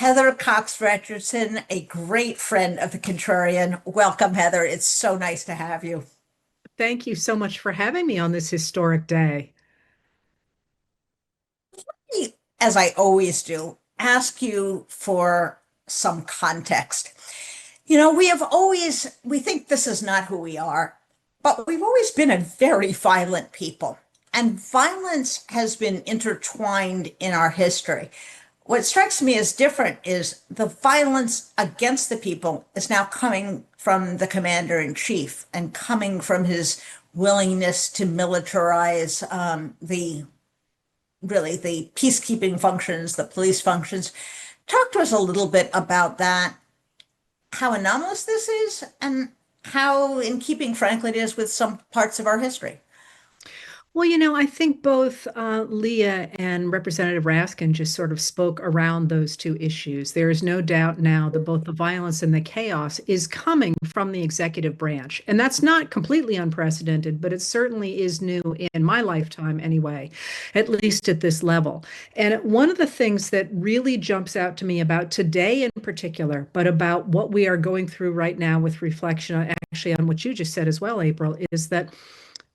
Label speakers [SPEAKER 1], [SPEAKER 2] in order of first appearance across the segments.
[SPEAKER 1] Heather Cox Richardson, a great friend of the Contrarian. Welcome, Heather. It's so nice to have you.
[SPEAKER 2] Thank you so much for having me on this historic day.
[SPEAKER 1] As I always do, ask you for some context. We think this is not who we are, but we've always been a very violent people. And violence has been intertwined in our history. What strikes me as different is the violence against the people is now coming from the commander in chief and coming from his willingness to militarize the peacekeeping functions, the police functions. Talk to us a little bit about that, how anomalous this is, and how in keeping, frankly, it is with some parts of our history.
[SPEAKER 2] Well, I think both Leah and Representative Raskin just sort of spoke around those two issues. There is no doubt now that both the violence and the chaos is coming from the executive branch. And that's not completely unprecedented, but it certainly is new in my lifetime anyway, at least at this level. And one of the things that really jumps out to me about today in particular, but about what we are going through right now with reflection, actually on what you just said as well, April, is that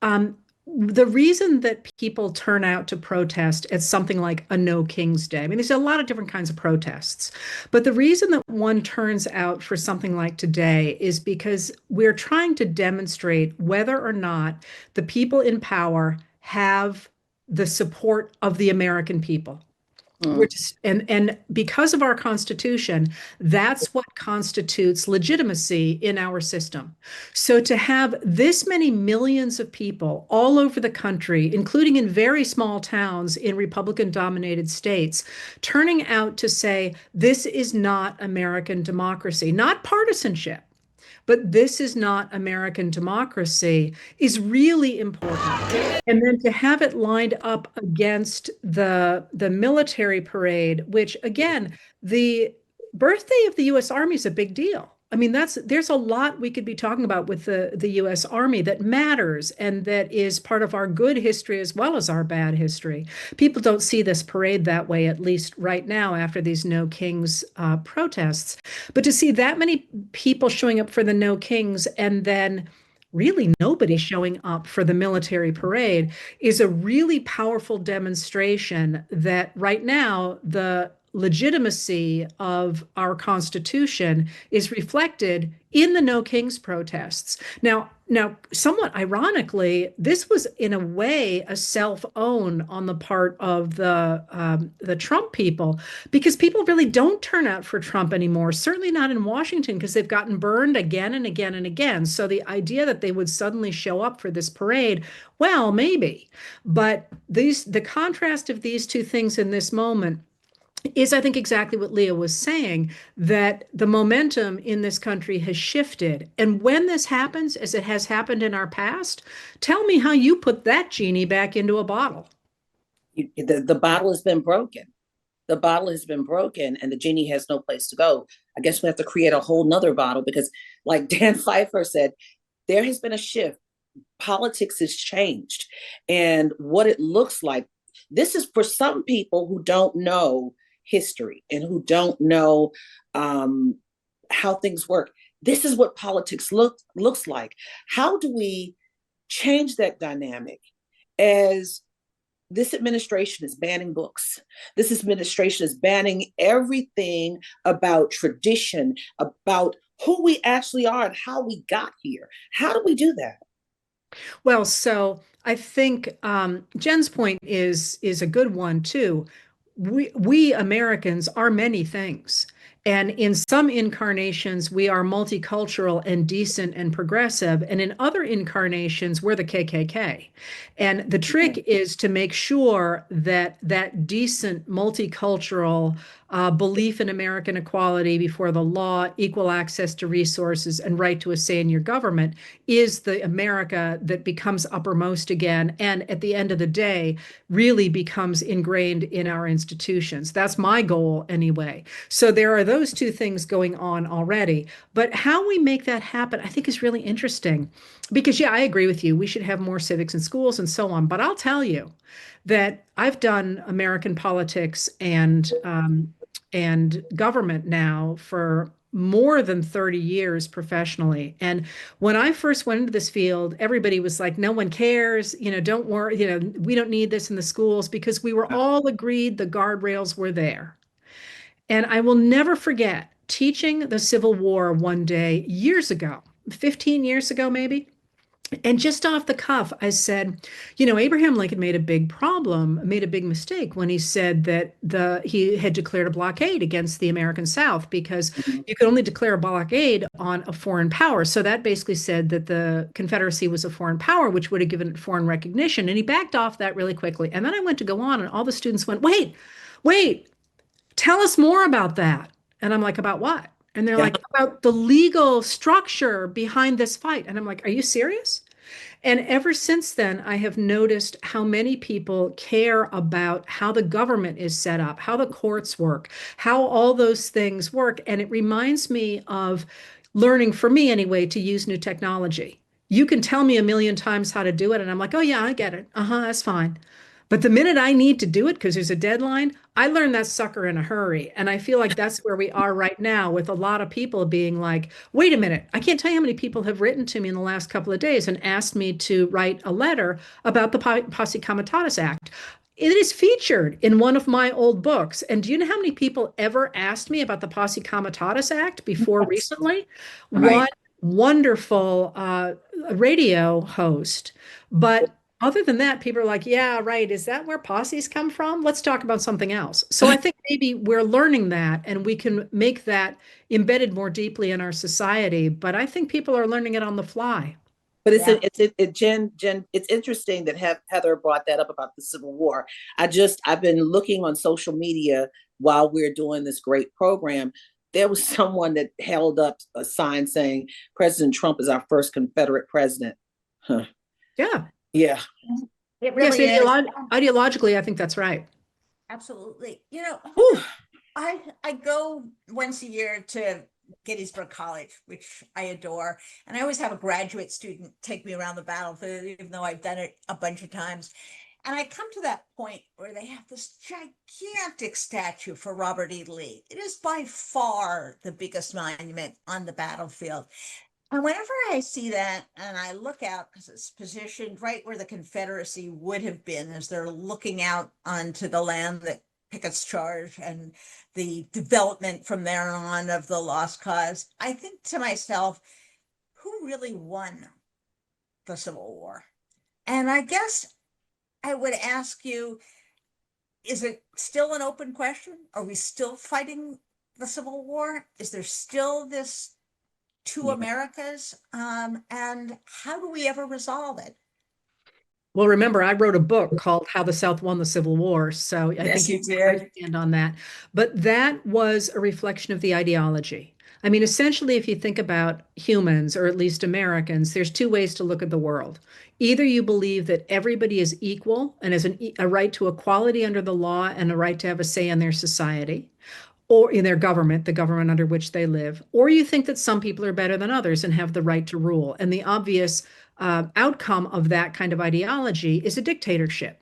[SPEAKER 2] um, the reason that people turn out to protest at something like a No King's Day, I mean, there's a lot of different kinds of protests, but the reason that one turns out for something like today is because we're trying to demonstrate whether or not the people in power have the support of the American people. We're
[SPEAKER 1] Mm.
[SPEAKER 2] just and because of our Constitution, that's what constitutes legitimacy in our system. So to have this many millions of people all over the country, including in very small towns in Republican-dominated states, turning out to say this is not American democracy, not partisanship, but this is not American democracy is really important. And then to have it lined up against the military parade, which again, the birthday of the US Army is a big deal. I mean, there's a lot we could be talking about with the US Army that matters and that is part of our good history as well as our bad history. People don't see this parade that way, at least right now after these No Kings protests. But to see that many people showing up for the No Kings and then really nobody showing up for the military parade is a really powerful demonstration that right now the legitimacy of our Constitution is reflected in the No Kings protests. Now, somewhat ironically, this was in a way a self-own on the part of the Trump people, because people really don't turn out for Trump anymore. Certainly not in Washington, because they've gotten burned again and again and again. So the idea that they would suddenly show up for this parade, well, maybe, but the contrast of these two things in this moment is, I think, exactly what Leah was saying, that the momentum in this country has shifted. And when this happens, as it has happened in our past, tell me how you put that genie back into a bottle.
[SPEAKER 3] The bottle has been broken. The bottle has been broken and the genie has no place to go. I guess we have to create a whole nother bottle because, like Dan Pfeiffer said, there has been a shift. Politics has changed. And what it looks like, this is for some people who don't know history and who don't know how things work. This is what politics looks like. How do we change that dynamic as this administration is banning books? This administration is banning everything about tradition, about who we actually are and how we got here. How do we do that?
[SPEAKER 2] Well, so I think Jen's point is a good one too. We Americans are many things. And in some incarnations, we are multicultural and decent and progressive. And in other incarnations, we're the KKK. And the trick is to make sure that that decent multicultural belief in American equality before the law, equal access to resources, and right to a say in your government is the America that becomes uppermost again. And at the end of the day, really becomes ingrained in our institutions. That's my goal anyway. So there are those two things going on already. But how we make that happen, I think, is really interesting. Because, yeah, I agree with you. We should have more civics in schools and so on. But I'll tell you that I've done American politics and government now for more than 30 years professionally. And when I first went into this field, everybody was like, no one cares, don't worry, we don't need this in the schools, because we were all agreed the guardrails were there. And I will never forget teaching the Civil War one day years ago, 15 years ago, maybe. And just off the cuff, I said, Abraham Lincoln made a big mistake when he said that he had declared a blockade against the American South, because
[SPEAKER 3] Mhm.
[SPEAKER 2] you could only declare a blockade on a foreign power. So that basically said that the Confederacy was a foreign power, which would have given it foreign recognition. And he backed off that really quickly. And then I went to go on, and all the students went, wait, tell us more about that. And I'm like, about what? And they're
[SPEAKER 3] Yeah.
[SPEAKER 2] like, about the legal structure behind this fight. And I'm like, are you serious? And ever since then, I have noticed how many people care about how the government is set up, how the courts work, how all those things work. And it reminds me of learning, for me anyway, to use new technology. You can tell me a million times how to do it, and I'm like, oh, yeah, I get it. That's fine. But the minute I need to do it because there's a deadline, I learn that sucker in a hurry. And I feel like that's where we are right now, with a lot of people being like, wait a minute, I can't tell you how many people have written to me in the last couple of days and asked me to write a letter about the Posse Comitatus Act. It is featured in one of my old books. And do you know how many people ever asked me about the Posse Comitatus Act before recently? One
[SPEAKER 3] Right.
[SPEAKER 2] wonderful radio host. But other than that, people are like, yeah, right. Is that where posses come from? Let's talk about something else. So I think maybe we're learning that, and we can make that embedded more deeply in our society. But I think people are learning it on the fly.
[SPEAKER 3] But
[SPEAKER 1] Yeah.
[SPEAKER 3] Jen, it's interesting that Heather brought that up about the Civil War. I've been looking on social media while we're doing this great program. There was someone that held up a sign saying President Trump is our first Confederate president. Huh.
[SPEAKER 2] Yeah.
[SPEAKER 3] Yeah.
[SPEAKER 1] It
[SPEAKER 2] Yes,
[SPEAKER 1] really is.
[SPEAKER 2] ideologically, I think that's right.
[SPEAKER 1] Absolutely.
[SPEAKER 3] Whew.
[SPEAKER 1] I go once a year to Gettysburg College, which I adore. And I always have a graduate student take me around the battlefield, even though I've done it a bunch of times. And I come to that point where they have this gigantic statue for Robert E. Lee. It is by far the biggest monument on the battlefield. And whenever I see that and I look out, because it's positioned right where the Confederacy would have been as they're looking out onto the land that Pickett's charge and the development from there on of the lost cause, I think to myself, who really won the Civil War? And I guess I would ask you, is it still an open question? Are we still fighting the Civil War? Is there still this two
[SPEAKER 3] Yeah.
[SPEAKER 1] Americas? And how do we ever resolve it?
[SPEAKER 2] Well, remember, I wrote a book called How the South Won the Civil War. So I
[SPEAKER 1] Yes,
[SPEAKER 2] think you
[SPEAKER 1] you
[SPEAKER 2] know where I
[SPEAKER 1] did.
[SPEAKER 2] stand on that. But that was a reflection of the ideology. I mean, essentially, if you think about humans, or at least Americans, there's two ways to look at the world. Either you believe that everybody is equal and has a right to equality under the law and a right to have a say in their society, or in their government, the government under which they live, or you think that some people are better than others and have the right to rule. And the obvious outcome of that kind of ideology is a dictatorship.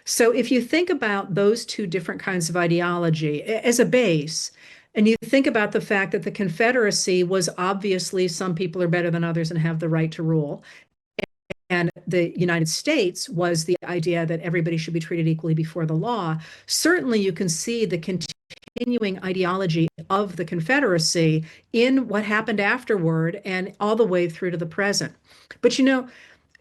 [SPEAKER 2] So if you think about those two different kinds of ideology as a base, and you think about the fact that the Confederacy was obviously some people are better than others and have the right to rule, and the United States was the idea that everybody should be treated equally before the law, certainly you can see the continuing ideology of the Confederacy in what happened afterward and all the way through to the present. But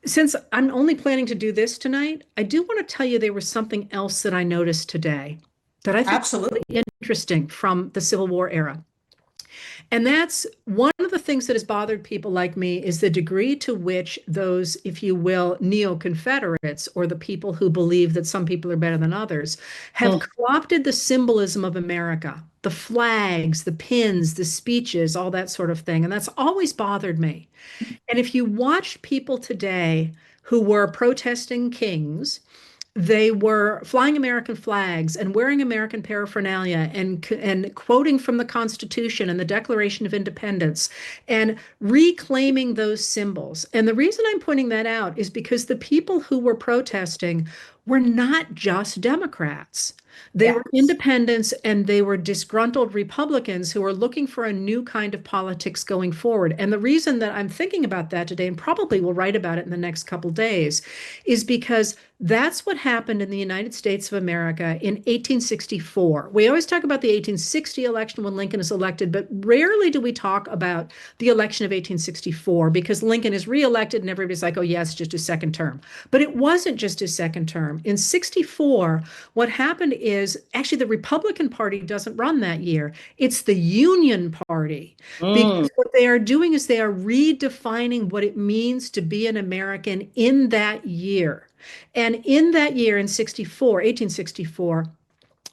[SPEAKER 2] since I'm only planning to do this tonight, I do want to tell you there was something else that I noticed today that I think is
[SPEAKER 1] Absolutely.
[SPEAKER 2] really interesting from the Civil War era. And that's one of the things that has bothered people like me, is the degree to which those, if you will, neo-Confederates, or the people who believe that some people are better than others, have co-opted the symbolism of America, the flags, the pins, the speeches, all that sort of thing. And that's always bothered me. And if you watched people today who were protesting kings, they were flying American flags and wearing American paraphernalia and quoting from the Constitution and the Declaration of Independence and reclaiming those symbols. And the reason I'm pointing that out is because the people who were protesting were not just Democrats. They
[SPEAKER 1] Yeah.
[SPEAKER 2] were independents and they were disgruntled Republicans who were looking for a new kind of politics going forward. And the reason that I'm thinking about that today, and probably will write about it in the next couple days, is because that's what happened in the United States of America in 1864. We always talk about the 1860 election when Lincoln is elected, but rarely do we talk about the election of 1864 because Lincoln is reelected and everybody's like, oh, yes, just a second term. But it wasn't just a second term. In 64, what happened is actually the Republican Party doesn't run that year. It's the Union Party.
[SPEAKER 3] Mm.
[SPEAKER 2] Because what they are doing is they are redefining what it means to be an American in that year. And in that year, in 64, 1864,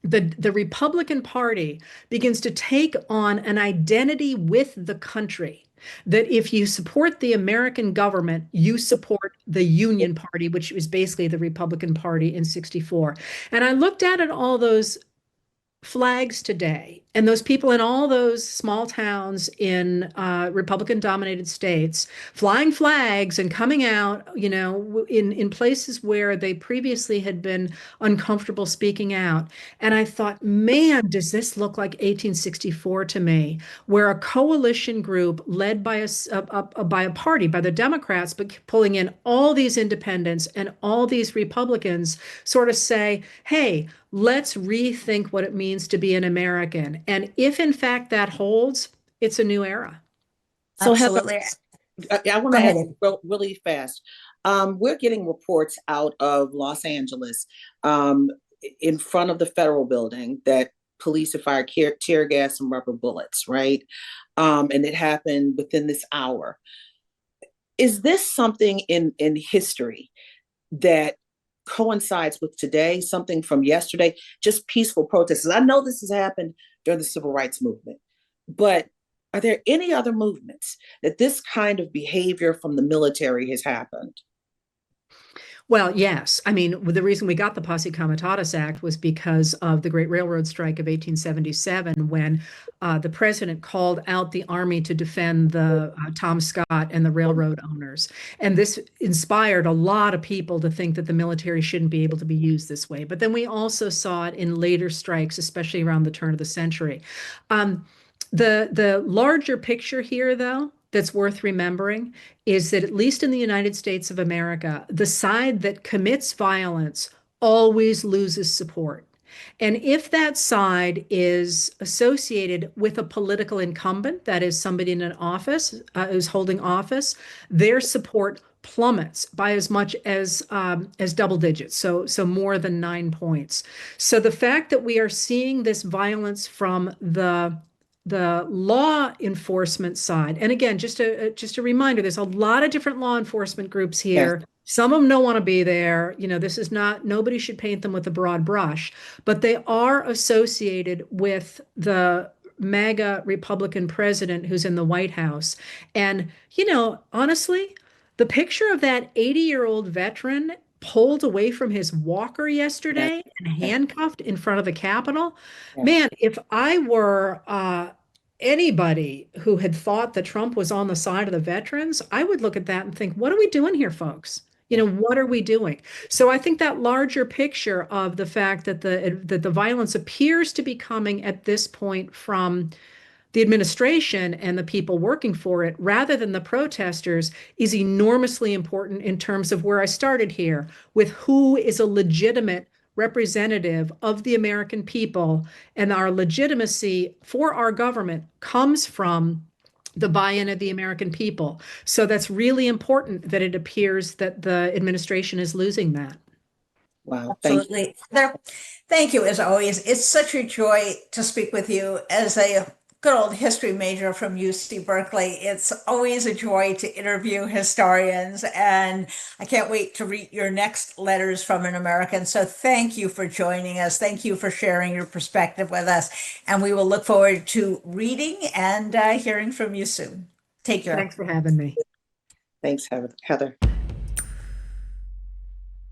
[SPEAKER 2] the Republican Party begins to take on an identity with the country. That if you support the American government, you support the Union Party, which is basically the Republican Party in 64. And I looked at all those flags today and those people in all those small towns in Republican dominated states flying flags and coming out, in places where they previously had been uncomfortable speaking out. And I thought, man, does this look like 1864 to me, where a coalition group led by by a party, by the Democrats, but pulling in all these independents and all these Republicans sort of say, hey, let's rethink what it means to be an American. And if in fact that holds, it's a new era.
[SPEAKER 3] So Heather,
[SPEAKER 1] Absolutely.
[SPEAKER 3] I want
[SPEAKER 1] Go
[SPEAKER 3] to ask
[SPEAKER 1] ahead.
[SPEAKER 3] really fast. We're getting reports out of Los Angeles in front of the federal building that police have fired tear gas and rubber bullets, right? And it happened within this hour. Is this something in history that coincides with today, something from yesterday, just peaceful protests? I know this has happened during the civil rights movement, but are there any other movements that this kind of behavior from the military has happened?
[SPEAKER 2] Well, yes. I mean, the reason we got the Posse Comitatus Act was because of the Great Railroad Strike of 1877, when the president called out the army to defend the Tom Scott and the railroad owners. And this inspired a lot of people to think that the military shouldn't be able to be used this way. But then we also saw it in later strikes, especially around the turn of the century. Um, the larger picture here, though, that's worth remembering is that at least in the United States of America, the side that commits violence always loses support. And if that side is associated with a political incumbent, that is somebody in an office who's holding office, their support plummets by as much as double digits, so more than 9 points. So the fact that we are seeing this violence from the law enforcement side. And again, just a reminder, there's a lot of different law enforcement groups
[SPEAKER 3] Yes.
[SPEAKER 2] here. Some of them don't want to be there. This is not, nobody should paint them with a broad brush, but they are associated with the MAGA Republican president who's in the White House. And, honestly, the picture of that 80-year-old veteran pulled away from his walker
[SPEAKER 3] Yes.
[SPEAKER 2] yesterday and
[SPEAKER 3] Yes.
[SPEAKER 2] handcuffed in front of the Capitol.
[SPEAKER 3] Yes.
[SPEAKER 2] Man, if I were anybody who had thought that Trump was on the side of the veterans, I would look at that and think, what are we doing here, folks? What are we doing? So I think that larger picture of the fact that the violence appears to be coming at this point from the administration and the people working for it, rather than the protesters, is enormously important in terms of where I started here, with who is a legitimate representative of the American people. And our legitimacy for our government comes from the buy-in of the American people. So that's really important that it appears that the administration is losing that.
[SPEAKER 3] Wow. Thank you.
[SPEAKER 1] Absolutely. Thank you as always. It's such a joy to speak with you as a good old history major from UC Berkeley. It's always a joy to interview historians, and I can't wait to read your next letters from an American. So thank you for joining us. Thank you for sharing your perspective with us. And we will look forward to reading and hearing from you soon. Take care.
[SPEAKER 2] Thanks for having me.
[SPEAKER 3] Thanks, Heather.